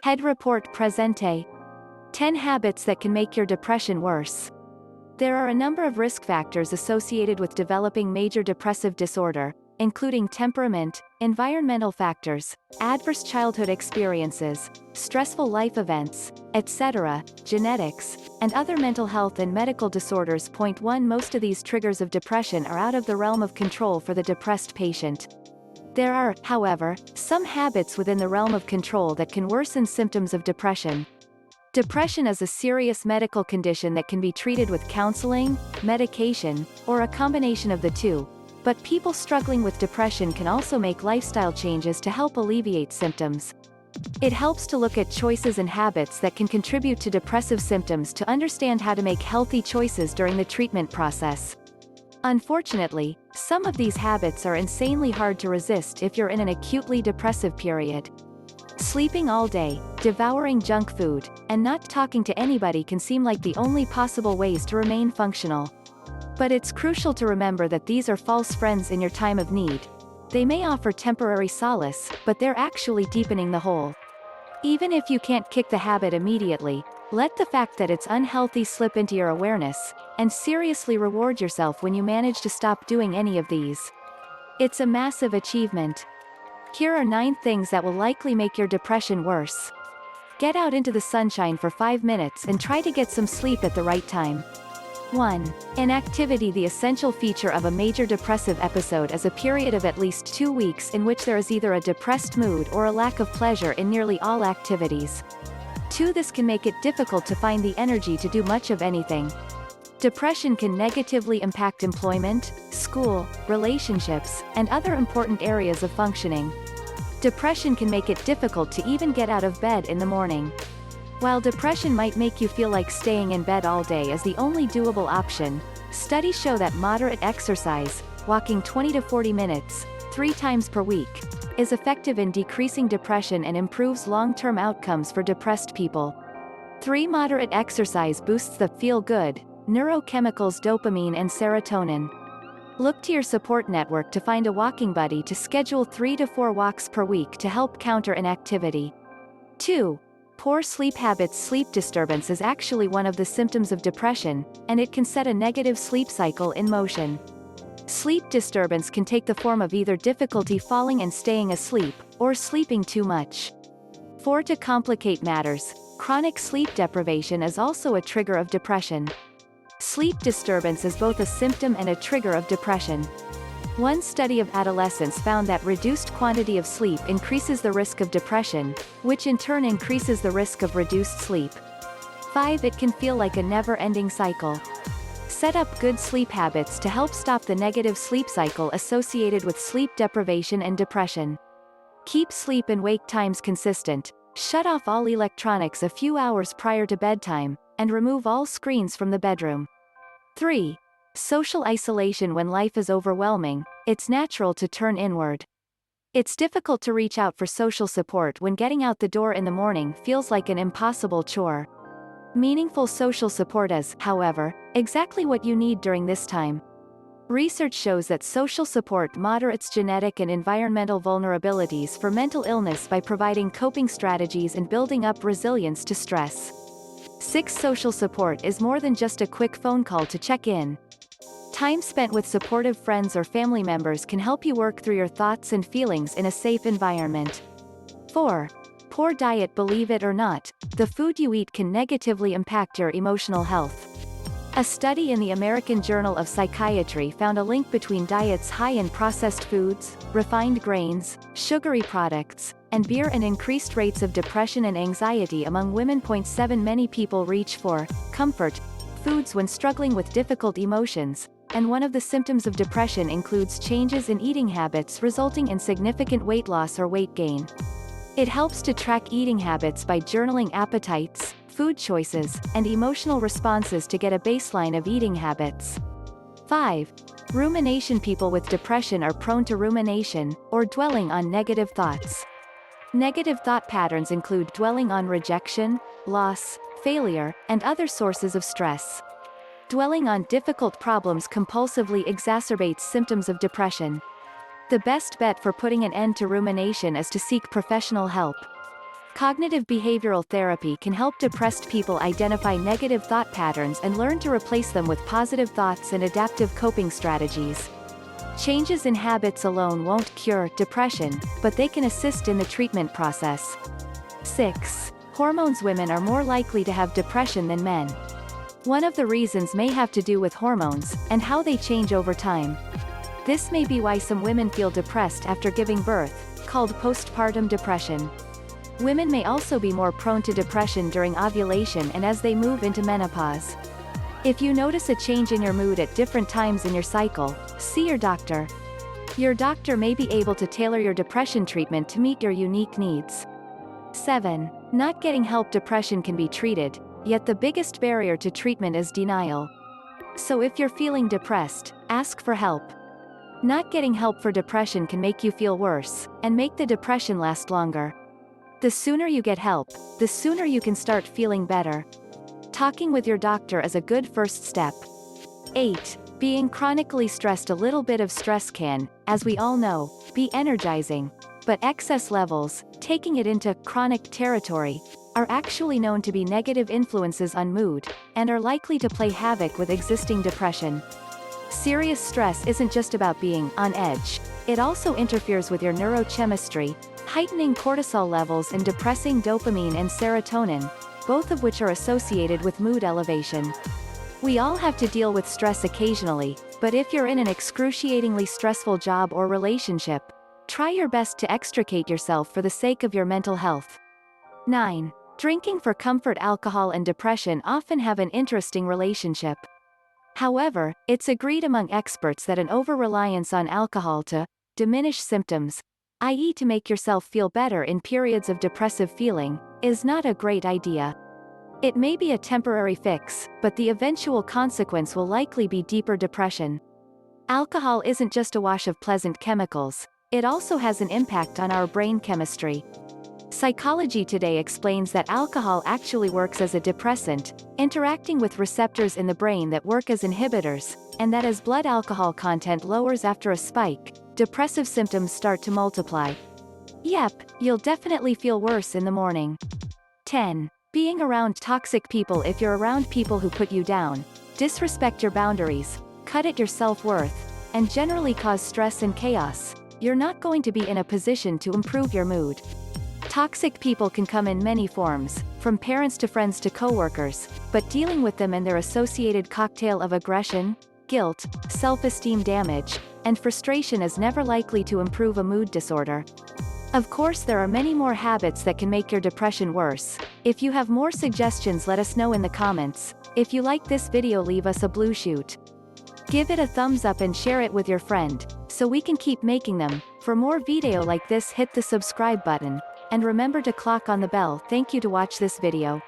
Head report presente. 10 habits that can make your depression worse. There are a number of risk factors associated with developing major depressive disorder, including temperament, environmental factors, adverse childhood experiences, stressful life events, etc., genetics, and other mental health and medical disorders. Point 1. Most of these triggers of depression are out of the realm of control for the depressed patient. There are, however, some habits within the realm of control that can worsen symptoms of depression. Depression is a serious medical condition that can be treated with counseling, medication, or a combination of the two, but people struggling with depression can also make lifestyle changes to help alleviate symptoms. It helps to look at choices and habits that can contribute to depressive symptoms to understand how to make healthy choices during the treatment process. Unfortunately, some of these habits are insanely hard to resist if you're in an acutely depressive period. Sleeping all day, devouring junk food, and not talking to anybody can seem like the only possible ways to remain functional. But it's crucial to remember that these are false friends in your time of need. They may offer temporary solace, but they're actually deepening the hole. Even if you can't kick the habit immediately, let the fact that it's unhealthy slip into your awareness, and seriously reward yourself when you manage to stop doing any of these. It's a massive achievement. Here are 9 things that will likely make your depression worse. Get out into the sunshine for 5 minutes and try to get some sleep at the right time. 1. Inactivity. The essential feature of a major depressive episode is a period of at least 2 weeks in which there is either a depressed mood or a lack of pleasure in nearly all activities. 2. This can make it difficult to find the energy to do much of anything. Depression can negatively impact employment, school, relationships, and other important areas of functioning. Depression can make it difficult to even get out of bed in the morning. While depression might make you feel like staying in bed all day is the only doable option, studies show that moderate exercise, walking 20 to 40 minutes, 3 times per week, is effective in decreasing depression and improves long-term outcomes for depressed people. 3. Moderate exercise boosts the feel-good neurochemicals dopamine and serotonin. Look to your support network to find a walking buddy to schedule 3 to 4 walks per week to help counter inactivity. 2. Poor sleep habits. Sleep disturbance is actually one of the symptoms of depression, and it can set a negative sleep cycle in motion. Sleep disturbance can take the form of either difficulty falling and staying asleep, or sleeping too much. 4. To complicate matters, chronic sleep deprivation is also a trigger of depression. Sleep disturbance is both a symptom and a trigger of depression. One study of adolescents found that reduced quantity of sleep increases the risk of depression, which in turn increases the risk of reduced sleep. 5. It can feel like a never-ending cycle. Set up good sleep habits to help stop the negative sleep cycle associated with sleep deprivation and depression. Keep sleep and wake times consistent, shut off all electronics a few hours prior to bedtime, and remove all screens from the bedroom. 3. Social isolation. When life is overwhelming, it's natural to turn inward. It's difficult to reach out for social support when getting out the door in the morning feels like an impossible chore. Meaningful social support is, however, exactly what you need during this time. Research shows that social support moderates genetic and environmental vulnerabilities for mental illness by providing coping strategies and building up resilience to stress. 6. Social support is more than just a quick phone call to check in. Time spent with supportive friends or family members can help you work through your thoughts and feelings in a safe environment. 4. Poor diet. Believe it or not, the food you eat can negatively impact your emotional health. A study in the American Journal of Psychiatry found a link between diets high in processed foods, refined grains, sugary products, and beer and increased rates of depression and anxiety among women. 7. Many people reach for comfort foods when struggling with difficult emotions, and one of the symptoms of depression includes changes in eating habits resulting in significant weight loss or weight gain. It helps to track eating habits by journaling appetites, food choices, and emotional responses to get a baseline of eating habits. 5. Rumination. People with depression are prone to rumination, or dwelling on negative thoughts. Negative thought patterns include dwelling on rejection, loss, failure, and other sources of stress. Dwelling on difficult problems compulsively exacerbates symptoms of depression. The best bet for putting an end to rumination is to seek professional help. Cognitive behavioral therapy can help depressed people identify negative thought patterns and learn to replace them with positive thoughts and adaptive coping strategies. Changes in habits alone won't cure depression, but they can assist in the treatment process. 6. Hormones. Women are more likely to have depression than men. One of the reasons may have to do with hormones, and how they change over time. This may be why some women feel depressed after giving birth, called postpartum depression. Women may also be more prone to depression during ovulation and as they move into menopause. If you notice a change in your mood at different times in your cycle, see your doctor. Your doctor may be able to tailor your depression treatment to meet your unique needs. 7. Not getting help. Depression can be treated, yet the biggest barrier to treatment is denial. So if you're feeling depressed, ask for help. Not getting help for depression can make you feel worse, and make the depression last longer. The sooner you get help, the sooner you can start feeling better. Talking with your doctor is a good first step. 8. Being chronically stressed. A little bit of stress can, as we all know, be energizing. But excess levels, taking it into chronic territory, are actually known to be negative influences on mood, and are likely to play havoc with existing depression. Serious stress isn't just about being on edge. It also interferes with your neurochemistry, heightening cortisol levels and depressing dopamine and serotonin, both of which are associated with mood elevation. We all have to deal with stress occasionally, but if you're in an excruciatingly stressful job or relationship, try your best to extricate yourself for the sake of your mental health. 9. Drinking for comfort. Alcohol and depression often have an interesting relationship. However, it's agreed among experts that an over-reliance on alcohol to diminish symptoms, i.e. to make yourself feel better in periods of depressive feeling, is not a great idea. It may be a temporary fix, but the eventual consequence will likely be deeper depression. Alcohol isn't just a wash of pleasant chemicals, it also has an impact on our brain chemistry. Psychology Today explains that alcohol actually works as a depressant, interacting with receptors in the brain that work as inhibitors, and that as blood alcohol content lowers after a spike, depressive symptoms start to multiply. Yep, you'll definitely feel worse in the morning. 10. Being around toxic people. If you're around people who put you down, disrespect your boundaries, cut at your self-worth, and generally cause stress and chaos, you're not going to be in a position to improve your mood. Toxic people can come in many forms, from parents to friends to coworkers, but dealing with them and their associated cocktail of aggression, guilt, self-esteem damage, and frustration is never likely to improve a mood disorder. Of course, there are many more habits that can make your depression worse. If you have more suggestions, let us know in the comments. If you like this video, leave us a blue shoot. Give it a thumbs up and share it with your friend, so we can keep making them. For more video like this, hit the subscribe button. And remember to click on the bell. Thank you to watch this video.